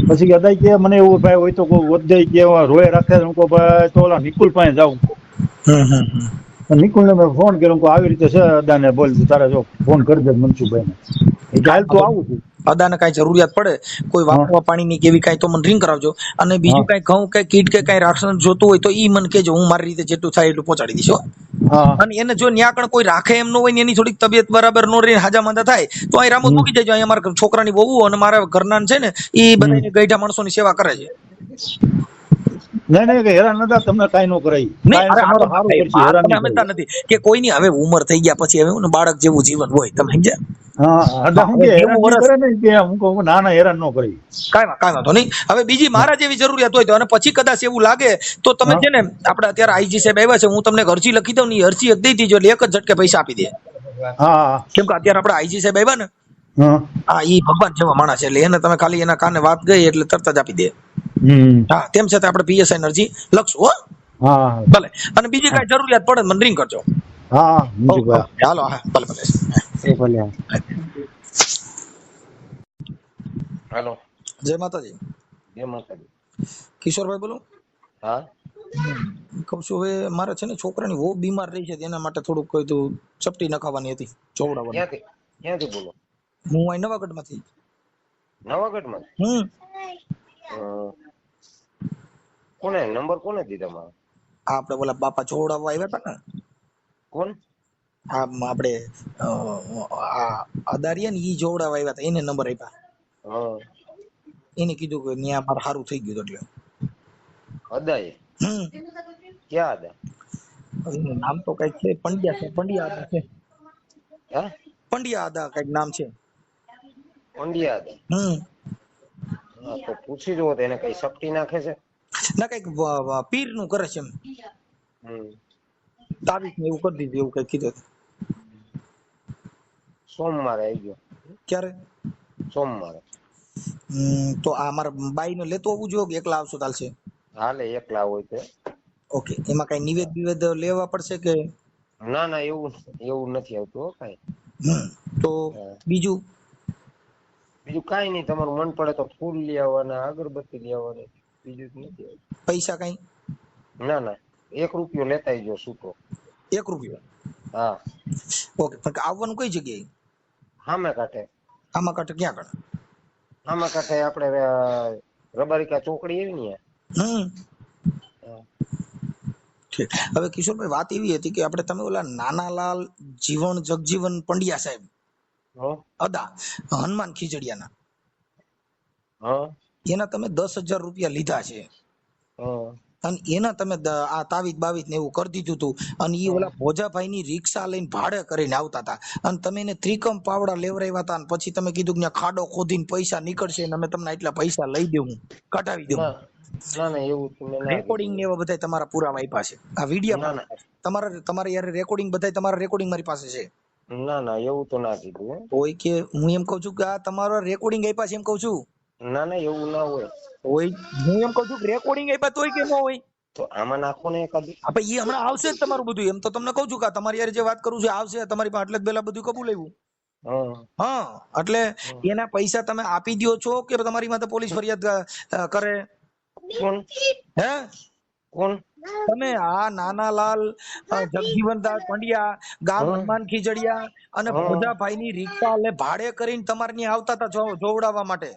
પછી અદાય કે મને એવું ભાઈ હોય તો વધે કે રોય રાખે હું કહું ભાઈ તો ઓલા નિકુલ પાસે જાઉં. નિકુલ ને મેં ફોન કર્યો આવી રીતે છે અદાને બોલ તારે જો ફોન કરી દે મનસુખભાઈ ને હાલ તો આવું છું. અદાને કઈ જરૂરિયાત પડે કોઈ વાપરવા પાણીની કેવી કઈ તો મને રિંગ કરાવજો. અને બીજું કઈ ઘઉં કે કીટ કે કઈ રાશન જોતું હોય તો ઈ મને કેજો, હું મારી રીતે જેટલું થાય એટલું પહોંચાડી દઈશ. અને એને જો ન્યા કણ કોઈ રાખે એમ ન હોય ને એની થોડીક તબિયત બરાબર નો રહે હાજા માંદા થાય તો અહીં રામોદ મૂકી દેજો. અહીંયા મારા છોકરાની વહુ અને મારા ઘરના છે ને એ બધા ગઈઢા માણસોની સેવા કરે છે. નહીં હેરાન નતા તમને કઈ નો કરાય નથી કે કોઈની હવે ઉંમર થઈ ગયા પછી હવે બાળક જેવું જીવન હોય તમે સમજ્યા. હેરાન નો કરી કાંઈ વાંધો નહીં. હવે બીજી મારા જેવી જરૂરિયાત હોય તો અને પછી કદાચ એવું લાગે તો તમે છે ને આપણે અત્યારે આઈજી સાહેબ આવ્યા છે, હું તમને અરજી લખી દઉં ને અરજી દઈ દીજો એટલે એક જ ઝટકે પૈસા આપી દે. કેમ કે અત્યારે આપણે આઈજી સાહેબ આવ્યા ને હા ઈ ભગવાન જેવા માણસ છે એટલે એને તમે ખાલી એના કાને વાત ગઈ એટલે તરત જ આપી દે. હા તેમ છતાં આપણે પીએસઆઈ અરજી લખશું. હો ભલે. અને બીજી કઈ જરૂરિયાત પડે મને રિંગ કરજો. હાલો. હા ભલે ભલે. હેલો. જય માતાજી. જય માતાજી. કિશોરભાઈ બોલો. હા કહું છું હવે મારે છે ને છોકરાની બહુ બીમાર રહી છે તેના માટે થોડુંક કોઈ તો ચપટી નખાવાની હતી, ચોવડાવવાની. ક્યાંથી બોલો? હું અહીં નવાગઢ માંથી. નવાગઢ માં? કોને નંબર કોને દીધા મારા? આપણે બોલા બાપા ચોવડાવવા આવ્યા હતા ને. કોણ? હા આપણે અદારિયા ને ઈ જોવડાવવા આવ્યા હતા એને નંબર આપ્યા. એને કીધું કે ન્યા મારે સારું થઈ ગયું એટલે. અદાએ? ક્યાં અદા? નામ તો કઈક છે પંડ્યા છે, પંડ્યા અદા છે. હા પંડ્યા અદા કઈક નામ છે. પંડ્યા અદા? તો પૂછી જુઓ તો એને કઈ શક્તિ નાખે છે ના કઈક પીર નું કરે છે એમ. તારીખ ને એવું કરી દીધું એવું કઈ કીધું. સોમવારે આવી ગયો. ક્યારે? સોમવારે. તો આ મારા બાઈ ને લેતો આવવું જોઈએ કે એકલા આવશો ચાલશે? હાલે એકલા હોય તો. ઓકે. એમાં કઈ નિવેદ લેવા પડશે કે? ના એવું નથી આવતું કઈ. તો બીજું કઈ નહીં, તમારું મન પડે તો ફૂલ લઈ આવવાના, અગરબત્તી લઈ આવવાની, બીજું નથી. પૈસા કઈ? ના ₹1 લેતા આવજો છૂટો. ₹1? હા. ઓકે. પણ આવવાનું કઈ જગ્યાએ? હામે કાંઠે. આમાં કાંઠે ક્યાં કાંઠે? આમાં કાંઠે આપણે રબારિકા ચોકડી એવી ને. ઠીક. હવે કિશોરભાઈ વાત એવી હતી કે આપણે તમે ઓલા નાનાલાલ જગજીવન પંડ્યા સાહેબ અદા હનુમાન ખીજડીયાના એના તમે ₹10,000 લીધા છે અને એના તમે આ તાવીજ બાવીજ ને એવું કરી દીધું હતું અને એ ઓલા ભોજાભાઈ ની રિક્ષા લઈને ભાડે કરીને આવતા હતા અને તમે એને ત્રિકમ પાવડા લેવરાવ્યા હતા અને પછી તમે કીધું કે ખાડો ખોદીને પૈસા નીકળશે અને અમે તમને એટલા પૈસા લઈ દેવું કઢાવી દેવું. રેકોર્ડિંગ ને એવા બધા તમારા પુરાવા આપ્યા છે. આ વિડીયો તમારે યાર રેકોર્ડિંગ બધા તમારા રેકોર્ડિંગ મારી પાસે છે. ના એવું તો ના કીધું. હોય કે હું એમ કઉ છું કે આ તમારા રેકોર્ડિંગ આપ્યા છે એમ કઉ છું. ના એવું ના હોય. હું એમ કઉ છું કે રેકોર્ડિંગ આપ્યા તોય કે ન હોય તો આમાં નાખો ને એકાદી. આપણે એ હમણાં આવશે જ તમારું બધું. એમ તો તમને કઉ છું કે તમારી યાર જે વાત કરું છું આવશે તમારી પાસે એટલે જ પેલા બધું કબૂલ આવ્યું. હા એટલે એના પૈસા તમે આપી દો છો કે તમારી માટે પોલીસ ફરિયાદ કરે? હે કોણ? તમે આ નાનાલાલ જગજીવનદાસ પંડ્યા ગામ હનુમાન ખીજડીયા અને ભોજાભાઈ ની રિક્ષા લે ભાડે કરીને તમારે ત્યાં આવતા હતા જોવડાવવા માટે.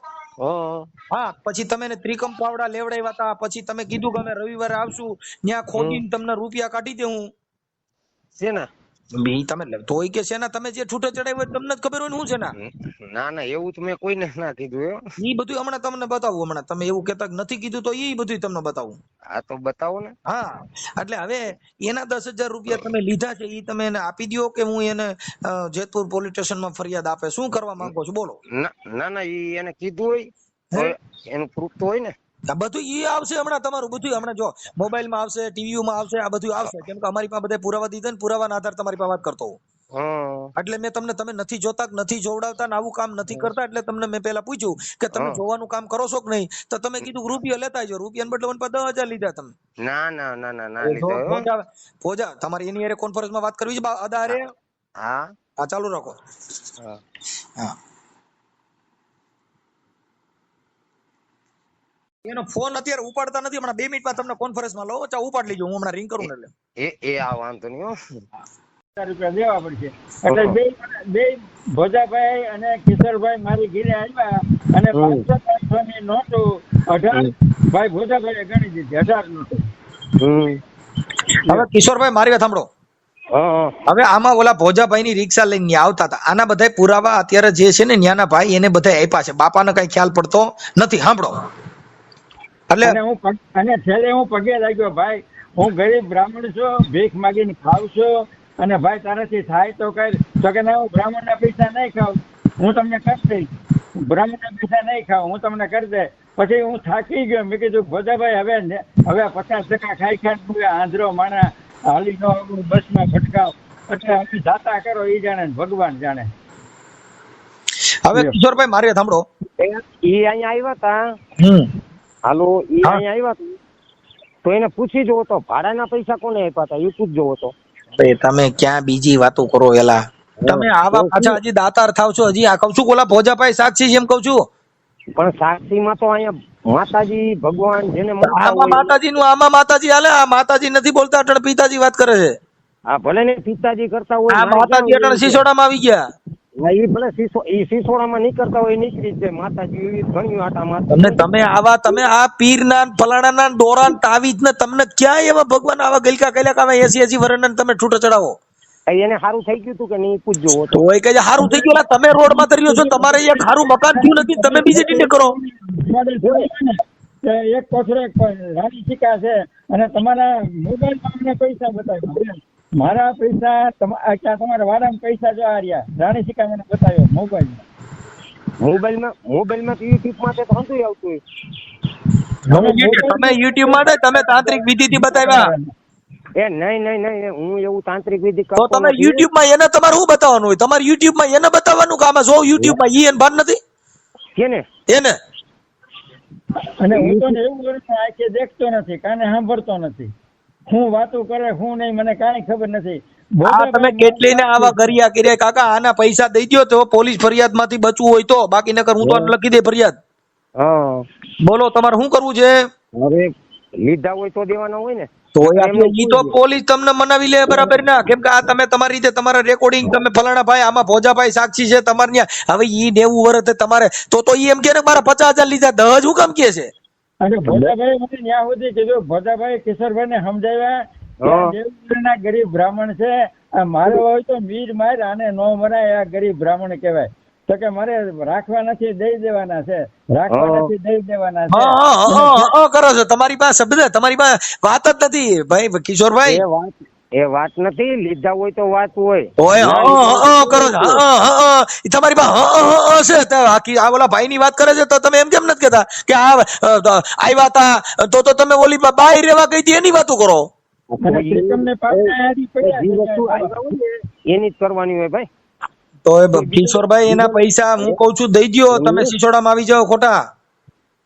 હા પછી તમે ત્રિકમ પાવડા લેવડાવ્યા હતા. પછી તમે કીધું કે અમે રવિવારે આવશું ત્યાં ખોદીને તમને રૂપિયા કાઢી દેવું. શેના? તમે તોય કે શેના? તમે જે છૂટે ચડાવ્યો તમને જ ખબર હોય ને શું છે ના એવું તો મેં કોઈને ના કીધું. ઈ બધું હમણાં તમને બતાવું. હમણાં તમે એવું કેતા નથી કીધું તો ઈ બધું તમને બતાવું. હા તો બતાવો ને. હા એટલે હવે એના ₹10,000 તમે લીધા છે ઈ તમે એને આપી દો કે હું એને જેતપુર પોલીસ સ્ટેશન માં ફરિયાદ આપે? શું કરવા માંગો છો બોલો? ના ઈ એને કીધું હોય એનું પ્રૂફ તો હોય ને. બધું ઈ આવશે હમણાં. તમારું બધું હમણાં જો મોબાઈલ માં આવશે, ટીવી માં આવશે, આ બધું આવશે. કેમ કે અમારી પાસે બધા પુરાવા દીધા ને પુરાવાના આધાર તમારી પાસે વાત કરતો હોઉં. એટલે મેં તમને તમે નથી જોતા નથી જોવડાવતા ને આવું કામ નથી કરતા એટલે તમને મેં પેલા પૂછ્યું કે તમે જોવાનું કામ કરો છો કે નહીં તો તમે કીધું ₹1 લેતા આવજો. ₹1 બદલે 10,000 લીધા તમે. ના ફોજા તમારી એની કોન્ફરન્સ માં વાત કરવી છે અદા રે? હા ચાલુ રાખો. હા, એનો ફોન અત્યારે ઉપાડતા નથી. હમણાં 2 મિનિટમાં તમને કોન્ફરન્સમાં લો, ચા ઉપાડ લીજો, હું હમણાં રિંગ કરું ને એટલે આ વાંધો નહીં હો. રૂપિયા દેવા પડશે. એટલે બે ભોજાભાઈ અને કિશોરભાઈ મારી ઘરે આવ્યા અને 500 ની નોટો 18 ભાઈ ભોજાભાઈએ ગણી દીધી, 18 નોટો. હવે કિશોરભાઈ મારી વાત સાંભળો. હવે આમાં ઓલા ભોજાભાઈ ની રિક્ષા લઈને આવતા હતા, આના બધા પુરાવા અત્યારે જે છે ને ન્યાના ભાઈ એને બધા આપ્યા છે. બાપાને કઈ ખ્યાલ પડતો નથી. સાંભળો, એટલે અને છેલ્લે હું પગે લાગ્યો, ભાઈ હું ગરીબ બ્રાહ્મણ છું, ભીખ માગીને ખાવ છું, અને ભાઈ તારાથી થાય તો કર. તો કે ના, હું બ્રાહ્મણના પૈસા નહીં ખાઉં, હું તમને કરી દઈશ. બ્રાહ્મણના પૈસા નહીં ખાઉં, હું તમને કરી દે. પછી હું થાકી ગયો. મેં કીધું ભોજાભાઈ હવે 50% ખાઈ આંધળો માણા હાલી નો બસમાં ભટકાવ, એટલે અમે જાતા કરો, એ જાણે ભગવાન જાણે. હવે કિશોરભાઈ મારી વાત સાંભળો. ઈ અહીંયા આવ્યા હતા, હાલો, ઈ અહીંયા આવ્યા હતા તો એને પૂછી જોવો તો ભાડાના પૈસા કોને આપ્યા હતા એ પૂછજો તો. તમે ક્યાં બીજી વાતો કરો એલા? તમે આવા પાછા હજી દાતાર થાવ છો. હજી આ કઉ છું ઓલા ભોજાભાઈ સાક્ષી એમ કઉ છું. પણ સાક્ષીમાં તો અહીંયા માતાજી ભગવાન જેને આમાં માતાજી નું, આમાં માતાજી હાલે. આ માતાજી નથી બોલતા, અટણ પિતાજી વાત કરે છે. હા, ભલે ને પિતાજી કરતા હોય, આ માતાજી અટણ સિસોડામાં આવી ગયા. એ ભલે સિસોડામાં નહીં કરતા હોય, નીકળી જાય માતાજી એવી ઘણી આટામાં. તમે આવા, તમે આ પીર ના ફલાણા ના દોરા તાવીજ ને તમને ક્યાં એવા ભગવાન આવા ગલકા કઈલા કામે 80 વર્ષના તમે છૂટો ચડાવો? એને સારું થઈ ગયું તું કે નહીં પૂછજો તો. હોય કે સારું થઈ ગયું? તમે રોડ માં તર્યો છો, તમારે એક સારું મકાન થયું નથી, તમે બીજી ટીને કરો. એક કોથળે રાણી સિક્કા છે અને તમારા મોબાઈલમાં અમને પૈસા બતાવ્યા. મારા પૈસા તમારા વાડામાં પૈસા જો આ રહ્યા, રાણી સિક્કા મને બતાવ્યો મોબાઈલમાં. મોબાઈલમાં તો યુટ્યુબમાં તો હંધું આવતું હોય. તમે યુટ્યુબ માં તમે તાંત્રિક વિધિથી બતાવ્યા? એ નહીં, હું એવું તાંત્રિક વિધિ તો તમે યુટ્યુબ માં એને તમારે શું બતાવવાનું હોય? તમારે યુટ્યુબ માં એને બતાવવાનું કે આમાં જો યુટ્યુબ માં ઈ એને ભાન નથી કેને એને. અને હું તો એવું કરું આંખે દેખતો નથી, કાને સાંભળતો નથી, હું વાતો કરે હું નહીં, મને કાંઈ ખબર નથી. તમે કેટલી ને આવા ગરિયા કર્યા કાકા? આના પૈસા દઈ દો તો પોલીસ ફરિયાદ માંથી બચવું હોય તો, બાકી નકર હું તો લખી દે ફરિયાદ. બોલો તમારે શું કરવું છે? હવે લીધા હોય તો દેવાના હોય ને. તો ઈ તો પોલીસ તમને મનાવી લે, બરાબર ના? કેમ કે આ તમે તમારી રીતે તમારા રેકોર્ડિંગ તમે ફલાણા ભાઈ આમાં ભોજાભાઈ સાક્ષી છે તમારે ત્યાં. હવે ઈ 90 વર્ષ તમારે તો ઈ એમ કે મારા 50,000 લીધા, 10 શું કામ કે છે? અને ભોજાભાઈ મને ત્યાં સુધી કીધું, ભોજાભાઈ કિશોરભાઈ ને સમજાવ્યા ગરીબ બ્રાહ્મણ છે, મારો હોય તો મીર માર, આને નો મરાય, આ ગરીબ બ્રાહ્મણ કહેવાય. તો કે મારે રાખવા નથી, દઈ દેવાના છે, રાખવા નથી, દઈ દેવાના છે. કરો છો તમારી પાસે બધા, તમારી પાસે વાત જ નથી ભાઈ કિશોરભાઈ. એ વાત નથી, લીધા હોય તો વાત હોય. કરો છો તમારી પાસે છે. આ ઓલા ભાઈ ની વાત કરે છે તો તમે એમ કેમ નથી કેતા કે આવ્યા હતા તો તમે ઓલી બહાર રેવા ગઈ હતી એની વાતો કરો? એની જ કરવાની હોય ભાઈ. તો કિશોરભાઈ એના પૈસા હું કઉ છું દઈ દો, તમે સિસોડામાં આવી જાઓ ખોટા.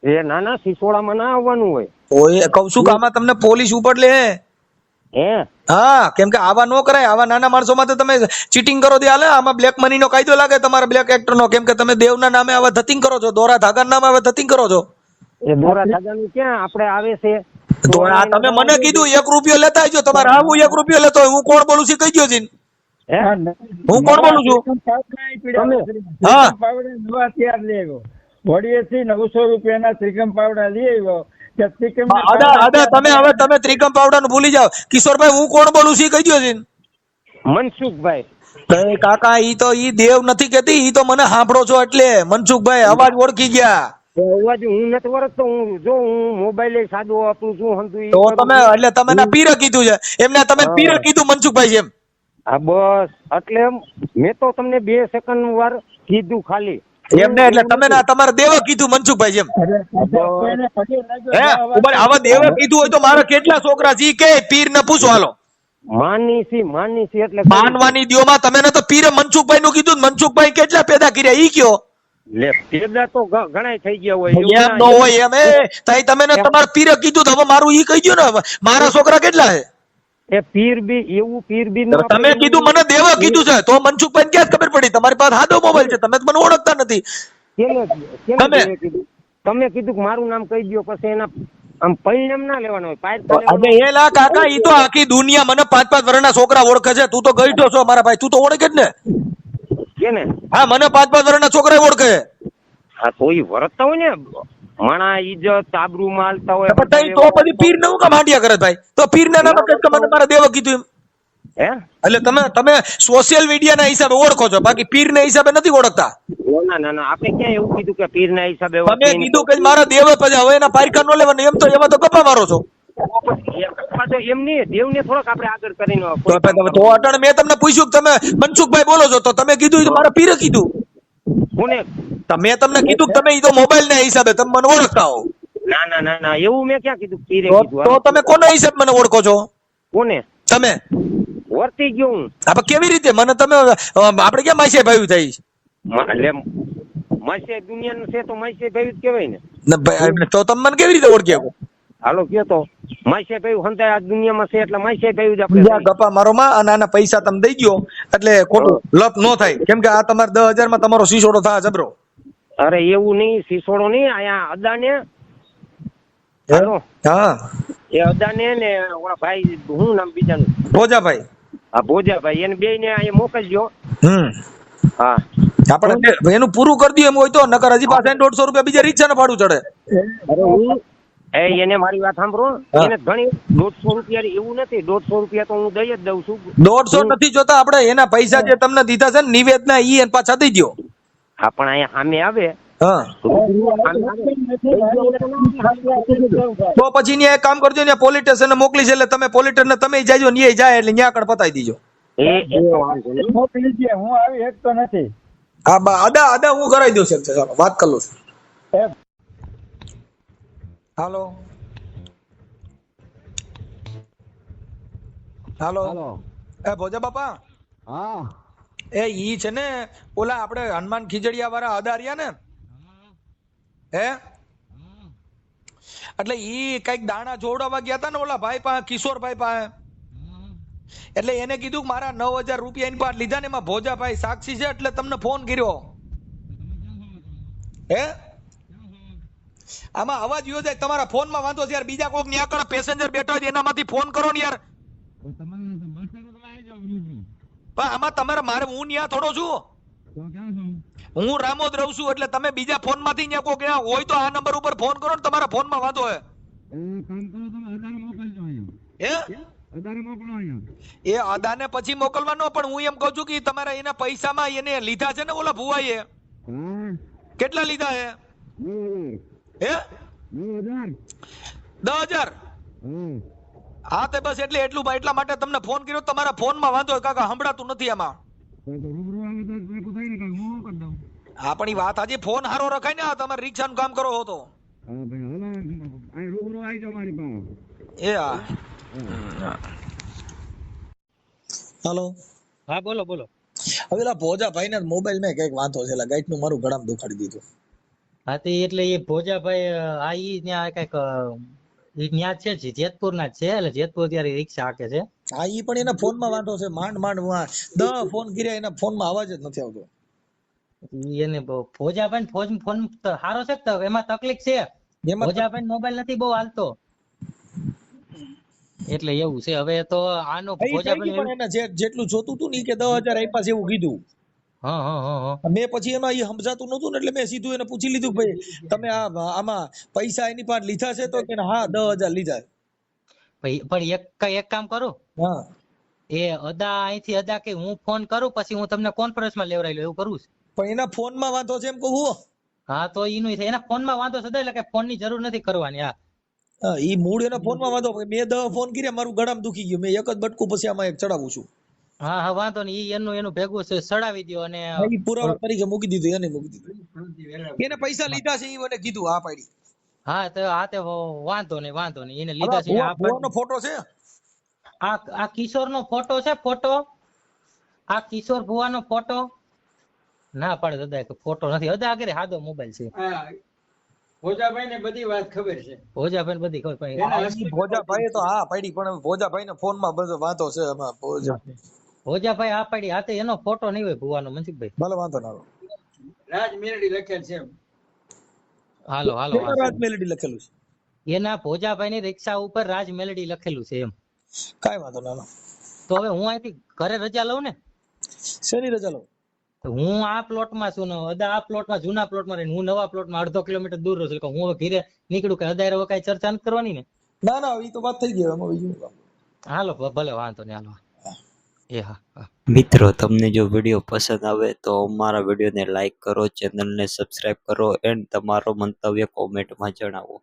એ ના, સિસોડામાં ના આવવાનું હોય. તો એ કઉ છું કે આમાં તમને પોલીસ ઉપર લે. હા, કેમ કે આવા નો કરાય. આવા નાના માણસો માં તમે ચીટિંગ કરો દે હાલે. આમાં બ્લેક મની નો કાયદો લાગે તમારા બ્લેક એક્ટર નો. કેમ કે તમે દેવના નામે આવા ધતિંગ કરો છો, દોરા ધાગા નામે આવા ધતિંગ કરો છો. એ દોરા ધાગાનું ક્યાં આપણે આવે છે? તો આ તમે મને કીધું 1 રૂપિયો લેતા આવજો, તમારે આવું 1 રૂપિયો લેતો હોય. હું કોણ બોલું છું કહી દો જી. હું કોણ બોલું છું? હા, વડીએથી 900 રૂપિયાના ત્રિકમ પાવડા લઈ આવ્યો. તમે ત્રિકમ પાવડા નું ભૂલી જાઓ. કિશોરભાઈ હું કોણ બોલું છું કહી દો જી. મનસુખભાઈ. કાકા ઈ તો ઈ દેવ નથી કેતી, ઈ તો મને સાંભળો છો એટલે. મનસુખભાઈ અવાજ ઓળખી ગયા? અવાજ હું નથી ઓળખતો. હું મોબાઈલ સાદો વાપરું છું. તો તમે એટલે તમે ના પીરે કીધું છે એમને, તમે પીરે કીધું મનસુખભાઈ છે એમ? હા બસ, એટલે મેં તો તમને 2 સેકન્ડ વાર કીધું ખાલી એમને. એટલે તમે ના તમારે દેવા કીધું મનસુખભાઈ એમ? આવા દેવા કીધું હોય તો મારા કેટલા છોકરા છે કે પીર ને પૂછો હાલો. માનીસી એટલે માનવાની દિયોમાં તમે ને તો પીરે મનસુખભાઈ નું કીધું. મનસુખભાઈ કેટલા પેદા કર્યા ઈ કયો? લે પેદા તો ઘણા થઈ ગયા હોય. એમ નો હોય એમ. તમે ને તમારા પીરે કીધું તો હવે મારું ઈ કહી દો ને, મારા છોકરા કેટલા છે? એ પીર બી એવું પીર બી તમે કીધું મને દેવા કીધું છે, તો મનસુખભાઈ ક્યાં ખબર પડી? તમારી પાસે સાદો મોબાઈલ છે, તમે મને ઓળખતા નથી. તમે કીધું કે મારું નામ કહી દો, પછી એના આમ પરિણામ ના લેવાનું હોય. કાકા ઈ તો આખી દુનિયા મને 5-5 વર્ષના છોકરા ઓળખે છે. તું તો ગઈઢો છો મારા ભાઈ, તું તો ઓળખે જ ને. કેને? હા, મને 5-5 વર્ષના છોકરા ઓળખે. હા, તો ઈ વર્તતા હોય ને માણા ઇજ્જત આબરૂ માલતા હોય. તો પછી પીર ને હું કામ હાંડિયા કરે ભાઈ? તો પીર ના નામ કે મને મારા દેવા કીધું એમ. એટલે તમે સોશિયલ મીડિયા ના હિસાબે ઓળખો છો, બાકી પીર ના હિસાબે નથી ઓળખતા. ના આપણે ક્યાં એવું કીધું કે પીર ના હિસાબે? તમે કીધું કે મારા દેવ પછી હવે એના પારખા નો લેવાનું, એમ તો એમાં તો ગપ્પા મારો છો. એમ નહીં, દેવ ને થોડોક આપણે આગળ કરીને તો અટણ મેં તમને પૂછ્યું કે તમે મનસુખભાઈ બોલો છો, તો તમે કીધું મારા પીરે કીધું. કોને? મેં તમને કીધું તમે ઈ તો મોબાઈલ ના હિસાબે તમે મને ઓળખતા હો. ના એવું મેં ક્યાં કીધું? પીરે કીધું. તો તમે કોના હિસાબ મને ઓળખો છો? કોને? તમે વર્તી ગયો હું. આપણે કેવી રીતે મને તમે આપણે ક્યાં માસે ભાઈ થઈ? એટલે માસે દુનિયાનું છે તો માસે ભાઈ જ કહેવાય ને. તો તમે મને કેવી રીતે ઓળખી શકો? હાલો કયો તો માસે ભાઈ હંતાય આ દુનિયામાં છે એટલે માસે ભાઈ જ આપણે ગપ્પા મારો માં અને આના પૈસા તમે દઈ ગયો એટલે ખોટું લપ નો થાય, કેમ કે આ તમારે 10,000 માં તમારો શીશોડો થાય જબરો. અરે એવું નહીં, શીશોડો નહીં, અહીંયા અદાને. હા, એ અદાને ને ઓલા ભાઈ શું નામ બીજાનું? ભોજાભાઈ. હા, ભોજાભાઈ, એને બે ને અહીંયા મોકલજો. હા, આપણે એનું પૂરું કરી દઈએ એમ હોય તો, નકર હજી પાછા 150 રૂપિયા બીજા રિક્ષા ને ભાડું ચડે. એને મારી વાત સાંભળો, એને ઘણી 150 રૂપિયા એવું નથી, 150 રૂપિયા તો હું દઈ જ દઉં છું. 150 નથી જોતા આપણે, એના પૈસા જે તમને દીધા છે ને નિવેદના ઈ એને પાછા દઈ દો. હા, પણ અહીંયા સામે આવે. તો પછી એક કામ કરજો, ત્યાં પોલીસ સ્ટેશન મોકલી છે એટલે તમે પોલીસ સ્ટેશન તમે જાજો, ન્યાય જાય એટલે ન્યા આગળ પતાવી દીજો. હું આવી શકતો નથી. હા, અદા હું કરાવી દઉં છું, વાત કરી લઉં છું. હાલો એ ભોજા બાપા. હા, એ ઈ છે ને ઓલા આપણે હનુમાન ખીજડીયા વાળા અદારિયા ને, હે એટલે ઈ કઈક દાણા જોડવા ગયા હતા ને ઓલા ભાઈ પાસે, કિશોરભાઈ પાસે. એટલે એને કીધું કે મારા 9,000 રૂપિયા એની પાસે લીધા ને, એમાં ભોજાભાઈ સાક્ષી છે એટલે તમને ફોન કર્યો. હે આમાં અવાજ યો જાય, તમારા ફોન માં વાંધો છે યાર, બીજા કોઈક ન્યા કણ પેસેન્જર બેઠો હોય એનામાંથી ફોન કરો ને યાર. પણ આમાં તમારે મારે હું ન્યા થોડો છું, હું રામોદ રહું છું, એટલે તમે બીજા ફોન માંથી ન્યા કોઈક હોય તો આ નંબર ઉપર ફોન કરો ને, તમારા ફોન માં વાંધો હે. એ અદાને પછી મોકલવાનો, પણ હું એમ કઉ છું કે તમારા એના પૈસામાં એને લીધા છે ને ઓલા ભુવાઈએ, કેટલા લીધા હે? 10,000. હા તે બસ એટલા માટે તમને ફોન કર્યો, તમારા ફોન માં વાંધો કાકા, સંભળાતું નથી આમાં. હા, પણ વાત આજે ફોન હારો રખાય ને, તમારે રિક્ષા નું કામ કરો હો તો. એ હા. હાલો. હા, બોલો. હવે ભોજાભાઈ ને મોબાઈલ માં કઈક વાંધો છે, ગાઈટ નું મારું ગળામાં દુખાડી દીધું. હા, તે એટલે એ ભોજાભાઈ આ ઈ ત્યાં કઈક ન્યા છે, જેતપુર ના છે, એટલે જેતપુર ત્યારે રિક્ષા હાકે છે. હા, ઈ પણ એના ફોન માં વાંધો છે, માંડ 10 ફોન કર્યા, એના ફોન માં અવાજ જ નથી આવતો. એને ભોજાભાઈ ફોન સારો છે, એમાં તકલીફ છે, ભોજાભાઈ મોબાઈલ નથી બહુ હાલતો, એટલે એવું છે. હવે તો આનો ભોજાભાઈ જેટલું જોતું હતું ને કે 10,000 આપ્યા છે એવું કીધું. મેં પછી એમાં એ સમજાતું નતું ને, એટલે મેં સીધું એને પૂછી લીધું, ભાઈ તમે આમાં પૈસા એની પાસે લીધા છે? તો કે હા 10,000 લીધા. પણ એક કામ કરું, હા, એ અહીંથી અદા કે હું ફોન કરું, પછી હું તમને કોન્ફરન્સ માં લેવડાવી લઉં, એવું કરું છું. પણ એના ફોન માં વાંધો છે એમ કહું. હા, તો એનું એના ફોન માં વાંધો છે, એટલે કે ફોન ની જરૂર નથી કરવાની. હા, ઈ મૂળ એના ફોન માં વાંધો. મેં 10 ફોન કર્યા, મારું ગળામાં દુખી ગયું, મેં એક જ બટકું પછી આમાં એક ચડાવું છું. હા, વાંધો નહીં, એનું ભેગું સડાવી દો અને પુરાવા તરીકે મૂકી દીધું, એને મૂકી દીધું. એને પૈસા લીધા છે, એને કીધું હા પાડી. હા, તે વાંધો નહીં, એને લીધા છે. ભુવાનો ફોટો છે, આ કિશોર નો ફોટો છે, આ કિશોર ભુવાનો ફોટો ના પાડે દાદા, ફોટો નથી. અદા આગળ સાદો મોબાઈલ છે. ભોજાભાઈ ને બધી વાત ખબર છે. ભોજાભાઈ બધી ખબર પડી. ભોજાભાઈ તો હા પડી, પણ ભોજાભાઈ ને ફોન માં બધો વાતો છે એમાં. ભોજાભાઈ આ પડી હાથે એનો ફોટો નહીં હોય ભુવાનો મનસુખભાઈ. ભલે વાંધો ના. રાજ મેલડી લખેલ છે. હાલો હાલો રાજ મેલડી લખેલું છે. એના ભોજાભાઈ ની રિક્ષા ઉપર રાજ મેલડી લખેલું છે એમ. કાઈ વાંધો ના. તો હવે હું અહીંથી ઘરે રજા લઉં ને. શેની રજા લઉં? હું આ પ્લોટ માં છું ને અદા આ પ્લોટ માં જૂના પ્લોટ માં રહીને હું નવા પ્લોટ માં 1.5 કિલોમીટર દૂર રહું છું. હું ઘરે નીકળું કે અદાય કઈ ચર્ચા નથી કરવાની ને. ના ના એ તો વાત થઈ ગઈ એમાં બીજું. હાલો ભલે વાંધો નહીં હાલો. એ હા. મિત્રો તમને જો વિડીયો પસંદ આવે તો અમારા વિડીયોને લાઈક કરો, ચેનલને સબસ્ક્રાઇબ કરો એન્ડ તમારો મંતવ્ય કોમેન્ટમાં જણાવો.